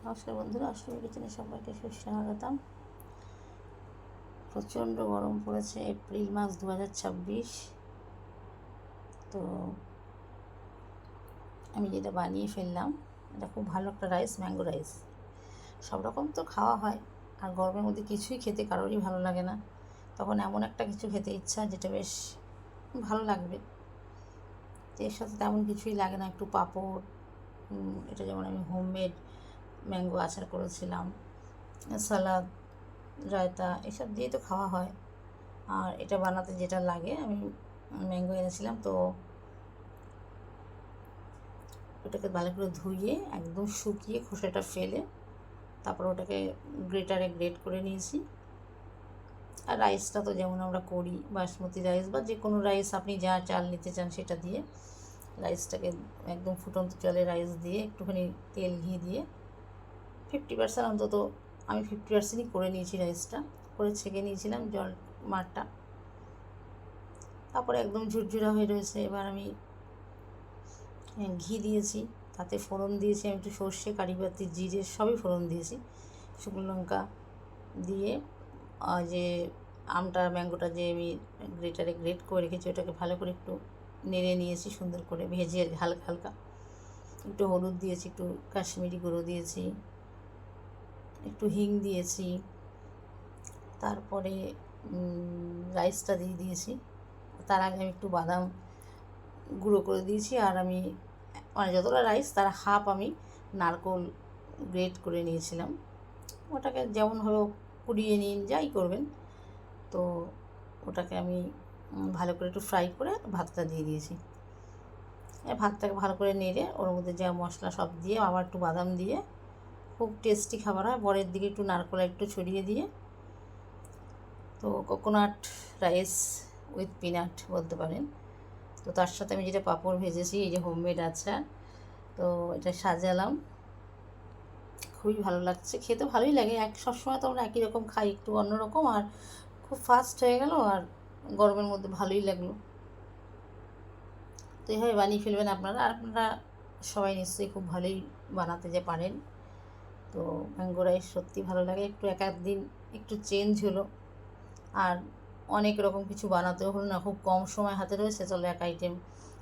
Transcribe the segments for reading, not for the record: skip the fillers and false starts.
নমস্কার বন্ধুরা, অষ্টমী কিচেনে সবাইকে সুস্বাগতম। প্রচণ্ড গরম পড়েছে, এপ্রিল মাস 2026। তো আমি যেটা বানিয়ে ফেললাম, এটা খুব ভালো একটা রাইস, ম্যাঙ্গো রাইস। সব রকম তো খাওয়া হয়, আর গরমের মধ্যে কিছুই খেতে কারোরই ভালো লাগে না। তখন এমন একটা কিছু খেতে ইচ্ছা যেটা বেশ ভালো লাগবে। এর সাথে তেমন কিছুই লাগে না, একটু পাঁপড়, এটা যেমন আমি হোমমেড ম্যাঙ্গো আচার করেছিলাম, সালাদ, রায়তা, এসব দিয়ে তো খাওয়া হয়। আর এটা বানাতে যেটা লাগে, আমি ম্যাঙ্গো এনেছিলাম, তো ওটাকে ভালো করে ধুয়ে একদম শুকিয়ে খোসাটা ফেলে তারপর ওটাকে গ্রেটারে গ্রেট করে নিয়েছি। আর রাইসটা তো যেমন আমরা করি, বাসমতি রাইস বা যে কোনো রাইস, আপনি যা চাল নিতে চান সেটা দিয়ে রাইসটাকে একদম ফুটন্ত জলে রাইস দিয়ে একটুখানি তেল ঘি দিয়ে 50% অন্তত, আমি 50%ই করে নিয়েছি রাইসটা, করে ছেঁকে নিয়েছিলাম জল মারটা। তারপরে একদম ঝুরঝুরা হয়ে রয়েছে। এবার আমি ঘি দিয়েছি, তাতে ফোড়ন দিয়েছি আমি একটু সর্ষে, কারিপাতি, জিরে সবই ফোড়ন দিয়েছি, শুকনো লঙ্কা দিয়ে যে আমটা, ম্যাঙ্গোটা যে আমি গ্রেটারে গ্রেট করে রেখেছি ওটাকে ভালো করে একটু নেড়ে নিয়েছি, সুন্দর করে ভেজে হালকা হালকা। একটু হলুদ দিয়েছি, একটু কাশ্মীরি গুঁড়ো দিয়েছি, একটু হিং দিয়েছি, তারপরে রাইসটা দিয়ে দিয়েছি। তার আগে আমি একটু বাদাম গুঁড়ো করে দিয়েছি, আর আমি মানে যতটা রাইস তার হাফ আমি নারকোল গ্রেট করে নিয়েছিলাম। ওটাকে যেমন হলো কুড়িয়ে নিন, যাই করবেন। তো ওটাকে আমি ভালো করে একটু ফ্রাই করে ভাতটা দিয়ে দিয়েছি। ভাতটাকে ভালো করে নেড়ে ওর মধ্যে যা মশলা সব দিয়ে আবার একটু বাদাম দিয়ে খুব টেস্টি খাবার হয়। বরের দিকে একটু নারকোল একটু ছড়িয়ে দিয়ে, তো কোকোনাট রাইস উইথ পিনাট বলতে পারেন। তো তার সাথে আমি যেটা পাঁপড় ভেজেছি, এই যে হোমমেড আচার, তো এটা সাজালাম। খুবই ভালো লাগছে, খেতে ভালোই লাগে। সবসময় তো আমরা একই রকম খাই, একটু অন্যরকম, আর খুব ফাস্ট হয়ে গেল, আর গরমের মধ্যে ভালোই লাগলো। তো এইভাবে বানিয়ে ফেলবেন আপনারা, আর আপনারা সবাই নিশ্চয়ই খুব ভালোই বানাতে যে পারেন। তো ম্যাঙ্গো রাইস সত্যি ভালো লাগে, একটু এক দিন একটু চেঞ্জ হলো, আর অনেক রকম কিছু বানাতেও হলো না, খুব কম সময় হাতে রয়েছে, চলো এক আইটেম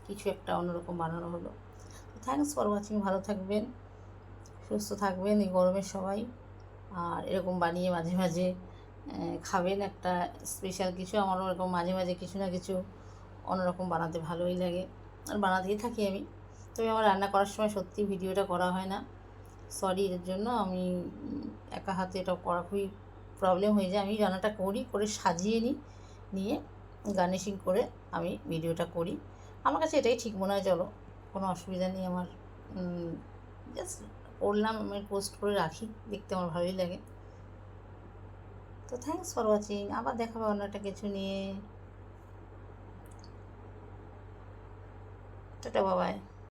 কিছু একটা অন্যরকম বানানো হলো। থ্যাংকস ফর ওয়াচিং, ভালো থাকবেন, সুস্থ থাকবেন এই গরমের সবাই। আর এরকম বানিয়ে মাঝে মাঝে খাবেন, একটা স্পেশাল কিছু। আমারও এরকম মাঝে মাঝে কিছু না কিছু অন্যরকম বানাতে ভালোই লাগে, আর বানাতেই থাকি আমি। তবে আমার রান্না করার সময় সত্যি ভিডিওটা করা হয় না, সরি এর জন্য। আমি একা হাতে এটা করা খুবই প্রবলেম হয়ে যায়। আমি রান্নাটা করি, করে সাজিয়ে নিয়ে গার্নিশিং করে আমি ভিডিওটা করি। আমার কাছে এটাই ঠিক মনে হয়। চলো, কোনো অসুবিধা নেই আমার, জাস্ট করলাম, আমি পোস্ট করে রাখি, দেখতে আমার ভালোই লাগে। তো থ্যাংকস ফর ওয়াচিং, আবার দেখা হবে অন্য একটা কিছু নিয়ে। টাটা, বাবাই।